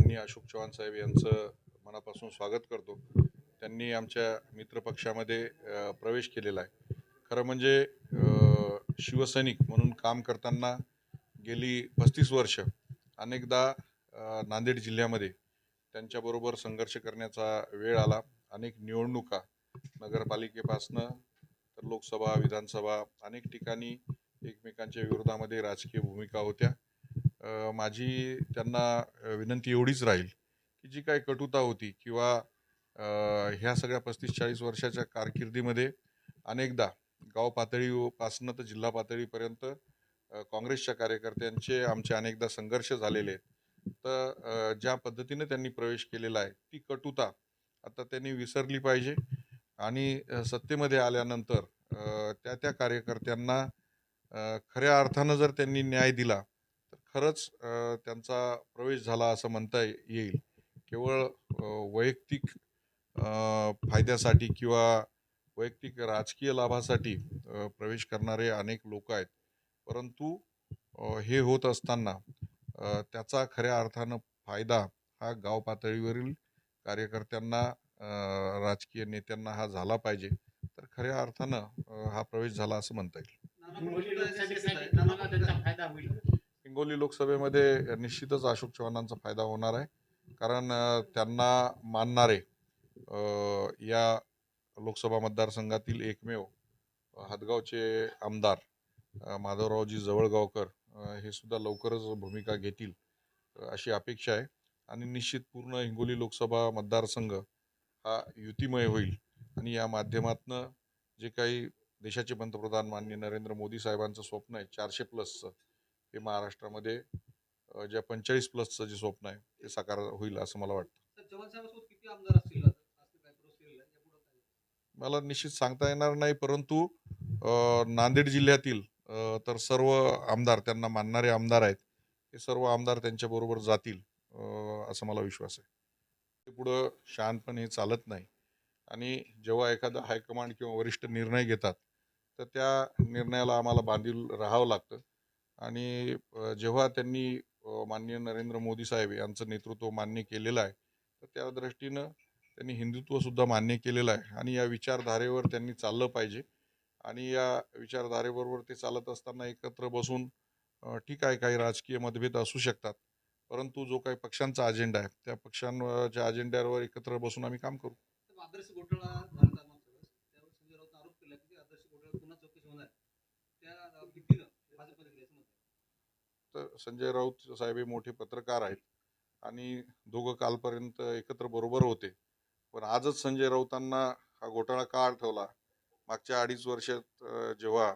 माननीय अशोक चव्हाण साहेब यांचं मनापासून स्वागत करतो। त्यांनी आमच्या मित्रपक्षामध्ये प्रवेश केलेला आहे। खरं म्हणजे शिवसैनिक म्हणून काम करताना गेली 35 वर्ष अनेकदा नांदेड जिल्ह्यामध्ये त्यांच्याबरोबर संघर्ष करण्याचा वेळ आला। अनेक निवडणुका नगरपालिकेपासनं तर लोकसभा, विधानसभा अनेक ठिकाणी एकमेकांच्या विरोधामध्ये राजकीय भूमिका होत्या। माझी त्यांना विनंती एवढीच राहील की जी काही कटुता होती किंवा ह्या सगळ्या 35-40 वर्षाच्या कारकिर्दीमध्ये अनेकदा गाव पातळीपासून तर जिल्हा पातळीपर्यंत काँग्रेसच्या कार्यकर्त्यांचे आमचे अनेकदा संघर्ष झालेले आहेत। तर ज्या पद्धतीने त्यांनी प्रवेश केलेला आहे ती कटुता आता त्यांनी विसरली पाहिजे आणि सत्तेमध्ये आल्यानंतर त्या त्या कार्यकर्त्यांना खऱ्या अर्थानं जर त्यांनी न्याय दिला तर खरंच त्यांचा प्रवेश झाला असं म्हणता येईल। केवळ वैयक्तिक फायद्यासाठी किंवा वैयक्तिक राजकीय लाभासाठी प्रवेश करणारे अनेक लोक आहेत, परंतु हे होत असताना त्याचा खऱ्या अर्थानं फायदा हा गाव पातळीवरील कार्यकर्त्यांना, राजकीय नेत्यांना हा झाला पाहिजे। तर खऱ्या अर्थानं हा प्रवेश झाला असं म्हणता येईल। हिंगोली लोकसभेमध्ये निश्चितच अशोक चव्हाणांचा फायदा होणार आहे, कारण त्यांना मानणारे या लोकसभा मतदारसंघातील एकमेव हदगावचे आमदार माधवरावजी जवळगावकर हे सुद्धा लवकरच भूमिका घेतील अशी अपेक्षा आहे। आणि निश्चित पूर्ण हिंगोली लोकसभा मतदारसंघ हा युतीमय होईल आणि या माध्यमातून जे काही देशाचे पंतप्रधान माननीय नरेंद्र मोदी साहेबांचं स्वप्न आहे 400+ हे महाराष्ट्रामध्ये ज्या 45+ जे स्वप्न आहे ते साकार होईल असं मला वाटतं। मला निश्चित सांगता येणार नाही, परंतु नांदेड जिल्ह्यातील तर सर्व आमदार त्यांना मानणारे आमदार आहेत, हे सर्व आमदार त्यांच्या बरोबर जातील असं मला विश्वास आहे। ते पुढं शहाणपणे चालत नाही आणि जेव्हा एखादा हायकमांड किंवा वरिष्ठ निर्णय घेतात तर त्या निर्णयाला आम्हाला बांधील राहावं लागतं। आणि जेव्हा त्यांनी माननीय नरेंद्र मोदी साहेब यांचं नेतृत्व मान्य केलेलं आहे तर त्या दृष्टीनं त्यांनी हिंदुत्व सुद्धा मान्य केलेलं आहे आणि या विचारधारेवर त्यांनी चाललं पाहिजे। आणि या विचारधारेबरोबर ते चालत असताना एकत्र बसून ठीक आहे काही राजकीय मतभेद असू शकतात, परंतु जो काही पक्षांचा अजेंडा आहे त्या पक्षांच्या अजेंड्यावर एकत्र बसून आम्ही काम करू। आदर्श घोटाळा झाला मागच्या वेळेस, त्यावर संजय राऊत आरोप केला की आदर्श घोटाळा पुन्हा चौकशी होणार, त्या भीतीनं भाजपमध्ये गेले असं म्हणतात। तर संजय राऊत साहेब हे मोठे पत्रकार आहेत आणि दोघं कालपर्यंत एकत्र बरोबर होते, पण आजच संजय राऊतांना हा घोटाळा का आठवला? मागच्या 2.5 वर्षात जेव्हा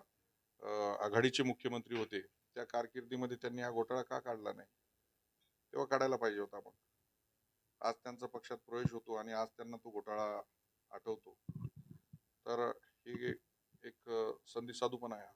आघाडीचे मुख्यमंत्री होते त्या कारकिर्दीमध्ये त्यांनी हा घोटाळा का काढला नाही? तेव्हा काढायला पाहिजे होता। मग आज त्यांचा पक्षात प्रवेश होतो आणि आज त्यांना तो घोटाळा आठवतो, तर हे एक संधी साधूपणा आहे।